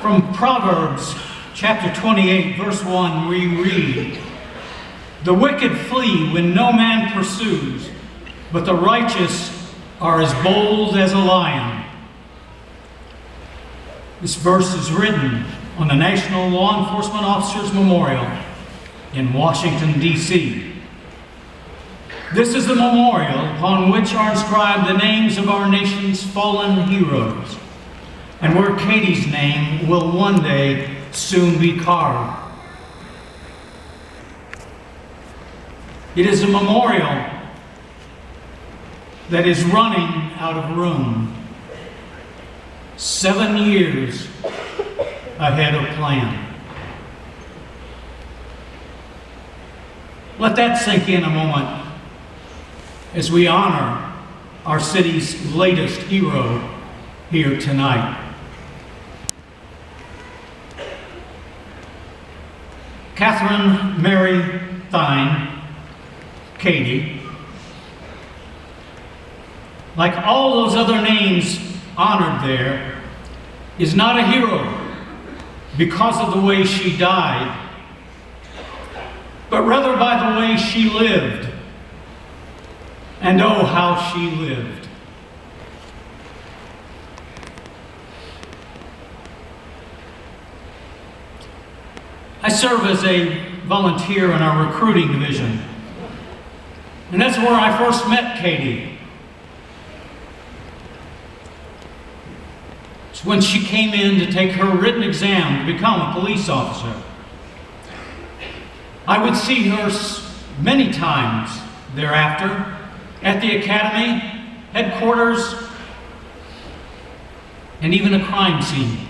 From Proverbs chapter 28, verse 1, we read, "The wicked flee when no man pursues, but the righteous are as bold as a lion." This verse is written on the National Law Enforcement Officers Memorial in Washington, D.C. This is the memorial upon which are inscribed the names of our nation's fallen heroes, and where Katie's name will one day soon be carved. It is a memorial that is running out of room, 7 years ahead of plan. Let that sink in a moment as we honor our city's latest hero here tonight. Katherine Mary Thyne, Katie, like all those other names honored there, is not a hero because of the way she died, but rather by the way she lived. And oh, how she lived. I serve as a volunteer in our recruiting division. And that's where I first met Katie. It's when she came in to take her written exam to become a police officer. I would see her many times thereafter at the academy, headquarters, and even a crime scene.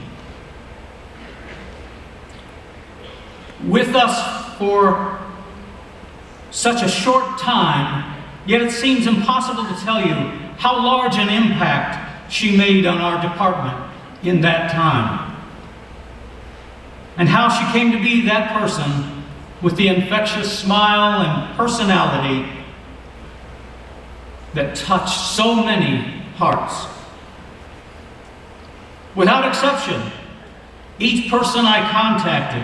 With us for such a short time, yet it seems impossible to tell you how large an impact she made on our department in that time, and how she came to be that person with the infectious smile and personality that touched so many hearts. Without exception, each person I contacted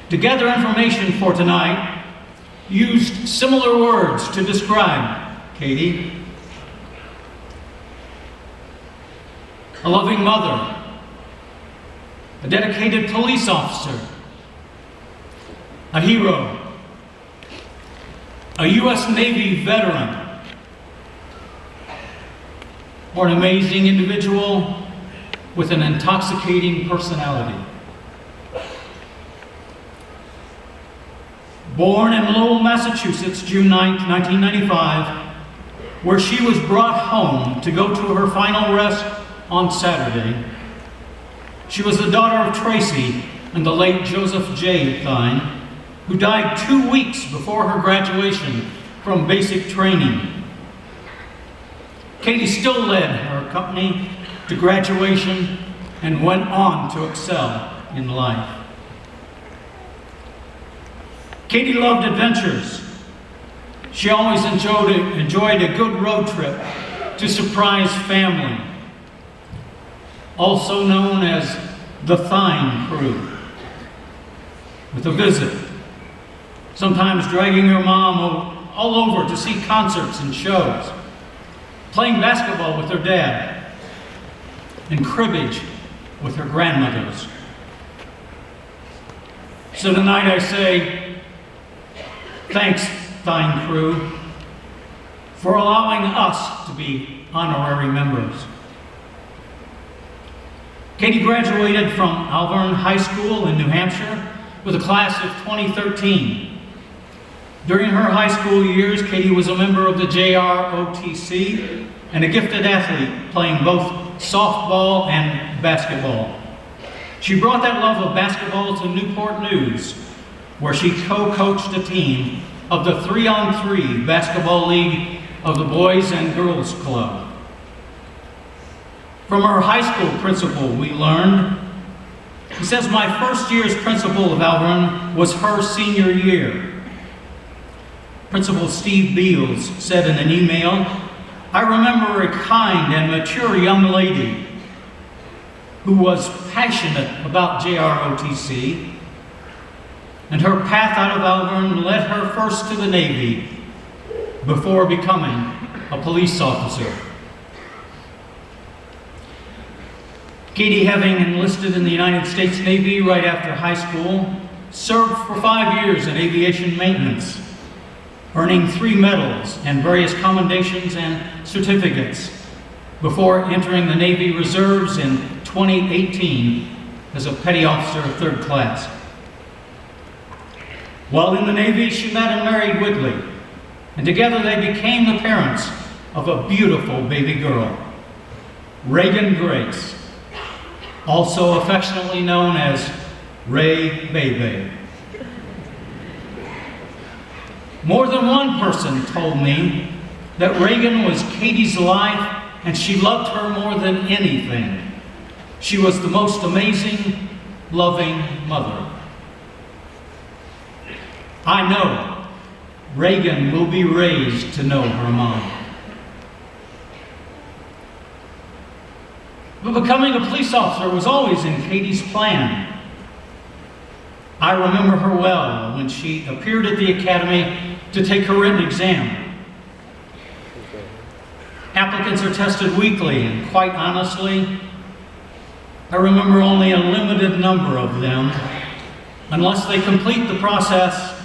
to gather information for tonight used similar words to describe Katie. A loving mother, a dedicated police officer, a hero, a U.S. Navy veteran, or an amazing individual with an intoxicating personality. Born in Lowell, Massachusetts, June 9, 1995, where she was brought home to go to her final rest on Saturday. She was the daughter of Tracy and the late Joseph J. Thyne, who died 2 weeks before her graduation from basic training. Katie still led her company to graduation and went on to excel in life. Katie loved adventures. She always enjoyed a good road trip to surprise family, also known as the Thyne crew, with a visit, sometimes dragging her mom all over to see concerts and shows, playing basketball with her dad, and cribbage with her grandmothers. So tonight I say, thanks, Thyne crew, for allowing us to be honorary members. Katie graduated from Alverne High School in New Hampshire with a class of 2013. During her high school years, Katie was a member of the JROTC and a gifted athlete, playing both softball and basketball. She brought that love of basketball to Newport News, where she co-coached a team of the 3-on-3 basketball league of the Boys and Girls Club. From her high school principal, we learned, he says, "My first year's principal of Alverne was her senior year." Principal Steve Beals said in an email, "I remember a kind and mature young lady who was passionate about JROTC, and her path out of Alvern led her first to the Navy before becoming a police officer. Katie, having enlisted in the United States Navy right after high school, served for 5 years in aviation maintenance, earning 3 medals and various commendations and certificates before entering the Navy Reserves in 2018 as a petty officer of 3rd class. While in the Navy, she met and married Whitley, and together they became the parents of a beautiful baby girl, Reagan Grace, also affectionately known as Ray Bebe. More than one person told me that Reagan was Katie's life and she loved her more than anything. She was the most amazing, loving mother. I know Reagan will be raised to know her mom. But becoming a police officer was always in Katie's plan. I remember her well when she appeared at the academy to take her written exam. Applicants are tested weekly, and quite honestly, I remember only a limited number of them, unless they complete the process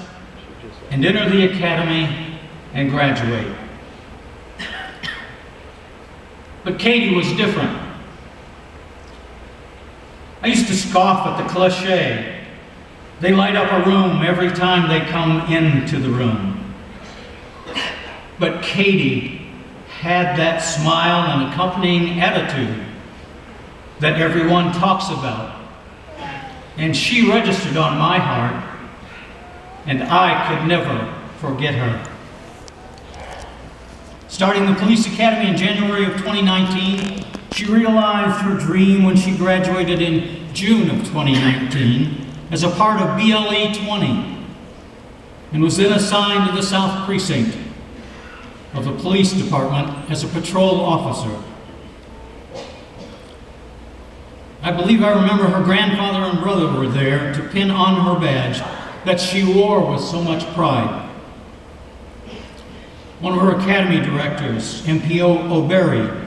and enter the academy and graduate. But Katie was different. I used to scoff at the cliche, they light up a room every time they come into the room. But Katie had that smile and accompanying attitude that everyone talks about. And she registered on my heart, and I could never forget her. Starting the police academy in January of 2019, she realized her dream when she graduated in June of 2019 as a part of BLE 20 and was then assigned to the South Precinct of the police department as a patrol officer. I believe I remember her grandfather and brother were there to pin on her badge that she wore with so much pride. One of her academy directors, MPO O'Berry,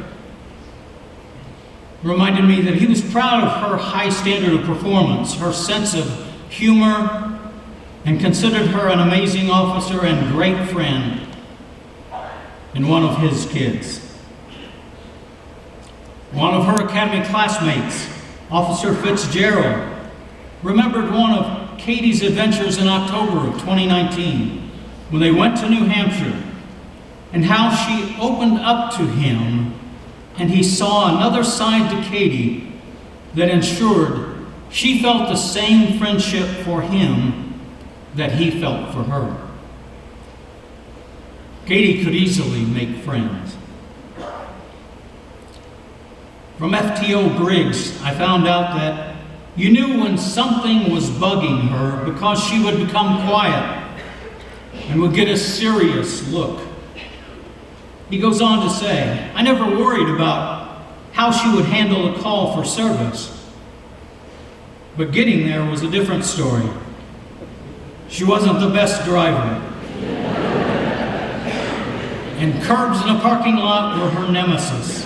reminded me that he was proud of her high standard of performance, her sense of humor, and considered her an amazing officer and great friend and one of his kids. One of her academy classmates, Officer Fitzgerald, remembered one of Katie's adventures in October of 2019 when they went to New Hampshire and how she opened up to him and he saw another side to Katie that ensured she felt the same friendship for him that he felt for her. Katie could easily make friends. From FTO Briggs, I found out that you knew when something was bugging her because she would become quiet and would get a serious look. He goes on to say, I never worried about how she would handle a call for service, but getting there was a different story. She wasn't the best driver, and curbs in a parking lot were her nemesis.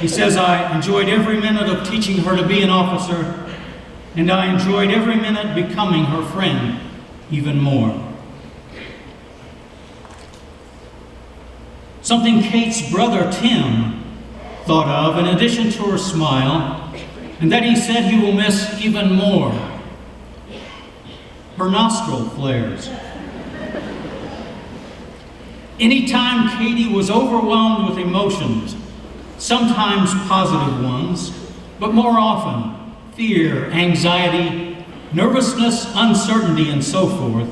He says, I enjoyed every minute of teaching her to be an officer, and I enjoyed every minute becoming her friend even more. Something Kate's brother Tim thought of in addition to her smile, and that he said he will miss even more: her nostril flares. Anytime Katie was overwhelmed with emotions, sometimes positive ones, but more often fear, anxiety, nervousness, uncertainty, and so forth,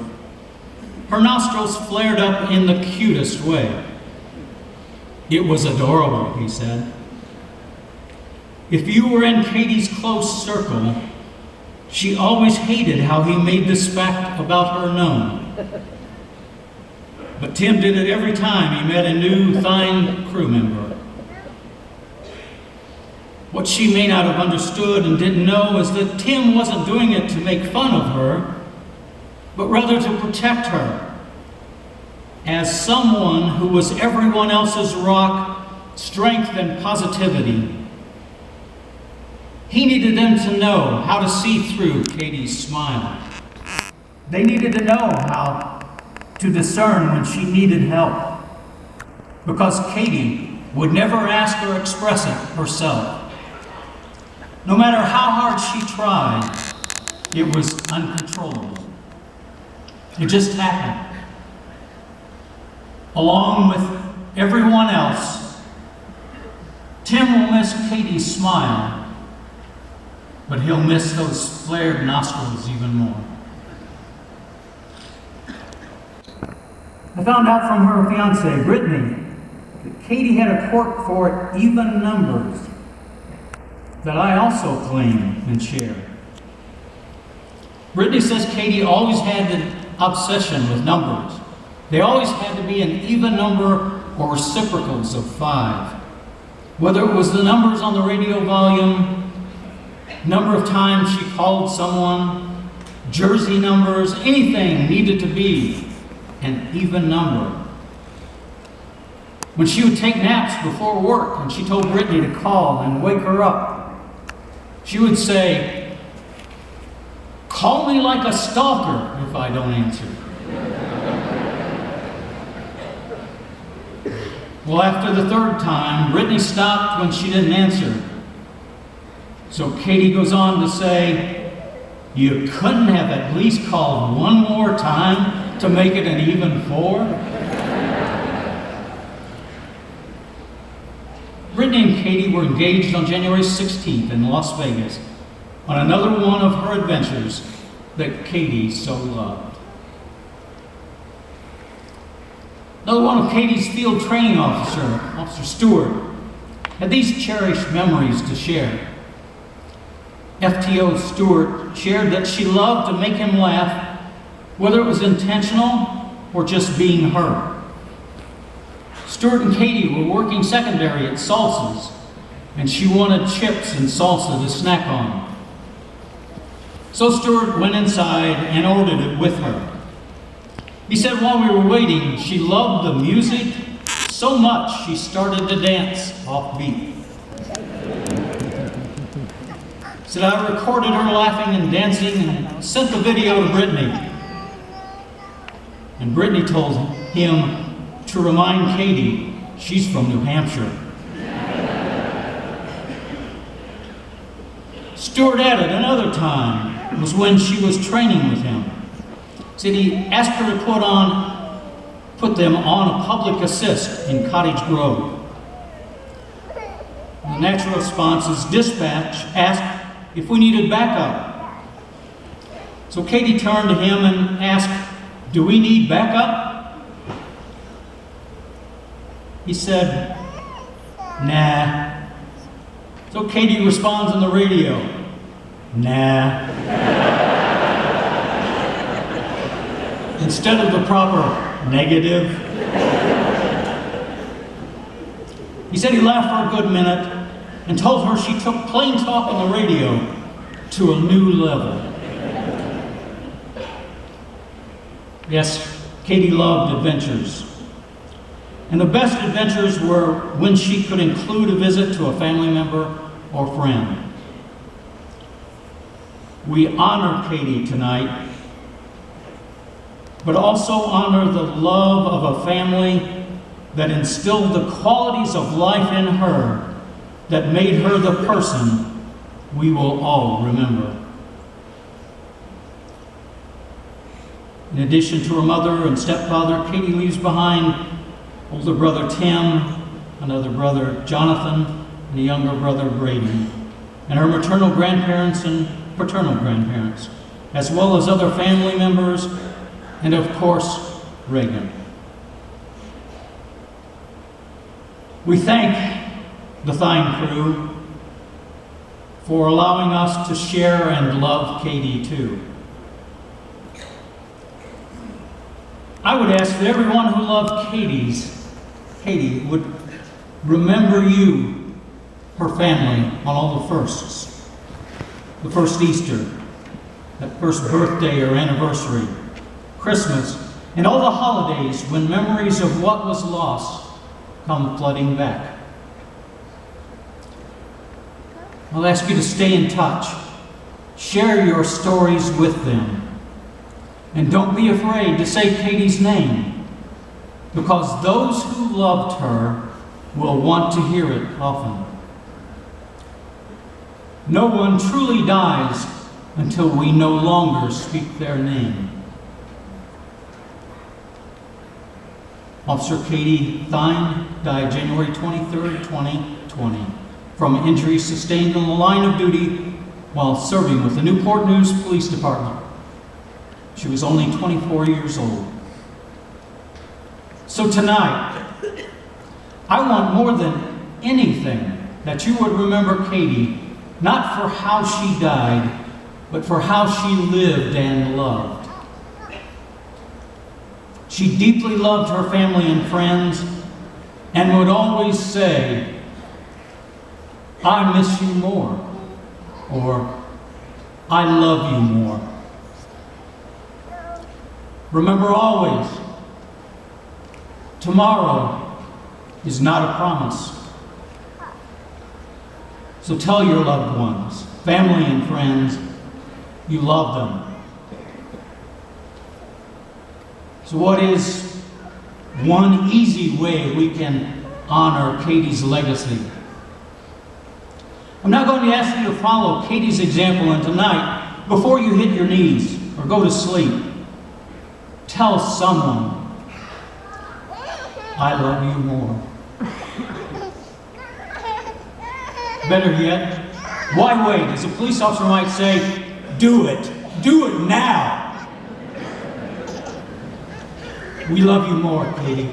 her nostrils flared up in the cutest way. It was adorable, he said. If you were in Katie's close circle, she always hated how he made this fact about her known. But Tim did it every time he met a new Thyne crew member. What she may not have understood and didn't know is that Tim wasn't doing it to make fun of her, but rather to protect her as someone who was everyone else's rock, strength, and positivity. He needed them to know how to see through Katie's smile. They needed to know how to discern when she needed help, because Katie would never ask or express it herself. No matter how hard she tried, it was uncontrollable. It just happened. Along with everyone else, Tim will miss Katie's smile, but he'll miss those flared nostrils even more. I found out from her fiancé, Brittany, that Katie had a quirk for even numbers that I also claim and share. Brittany says Katie always had an obsession with numbers. They always had to be an even number or reciprocals of 5. Whether it was the numbers on the radio volume, number of times she called someone, jersey numbers, anything needed to be an even number. When she would take naps before work and she told Brittany to call and wake her up, she would say, "Call me like a stalker if I don't answer." Well, after the 3rd time, Brittany stopped when she didn't answer. So Katie goes on to say, "You couldn't have at least called one more time to make it an even 4? Brittany and Katie were engaged on January 16th in Las Vegas on another one of her adventures that Katie so loved. Another one of Katie's field training officer, Officer Stewart, had these cherished memories to share. FTO Stewart shared that she loved to make him laugh, whether it was intentional or just being her. Stewart and Katie were working secondary at Salsa's, and she wanted chips and salsa to snack on. So Stewart went inside and ordered it with her. He said while we were waiting, she loved the music so much she started to dance off beat. He said I recorded her laughing and dancing and sent the video to Brittany. And Brittany told him to remind Katie she's from New Hampshire. Stewart added another time was when she was training with him. Said he asked her to put them on a public assist in Cottage Grove. The natural response is dispatch asked if we needed backup. So Katie turned to him and asked, "Do we need backup?" He said, "Nah." So Katie responds on the radio, "Nah." Instead of the proper negative. He said he laughed for a good minute and told her she took plain talk on the radio to a new level. Yes, Katie loved adventures. And the best adventures were when she could include a visit to a family member or friend. We honor Katie tonight, but also honor the love of a family that instilled the qualities of life in her that made her the person we will all remember. In addition to her mother and stepfather, Katie leaves behind older brother Tim, another brother Jonathan, and a younger brother Brady, and her maternal grandparents and paternal grandparents, as well as other family members, and of course, Reagan. We thank the Thyne crew for allowing us to share and love Katie too. I would ask that everyone who loved Katie would remember you, her family on all the firsts. The first Easter, that first birthday or anniversary, Christmas, and all the holidays when memories of what was lost come flooding back. I'll ask you to stay in touch. Share your stories with them. And don't be afraid to say Katie's name, because those who loved her will want to hear it often. No one truly dies until we no longer speak their name. Officer Katie Thyne died January 23rd, 2020, from injuries sustained on the line of duty while serving with the Newport News Police Department. She was only 24 years old. So tonight, I want more than anything that you would remember Katie, not for how she died, but for how she lived and loved. She deeply loved her family and friends and would always say, "I miss you more," or "I love you more." Remember always, tomorrow is not a promise. So tell your loved ones, family and friends, you love them. So what is one easy way we can honor Katie's legacy? I'm not going to ask you to follow Katie's example, and tonight, before you hit your knees or go to sleep, tell someone, "I love you more." Better yet, why wait? As a police officer might say, do it. Do it now. We love you more, Katie.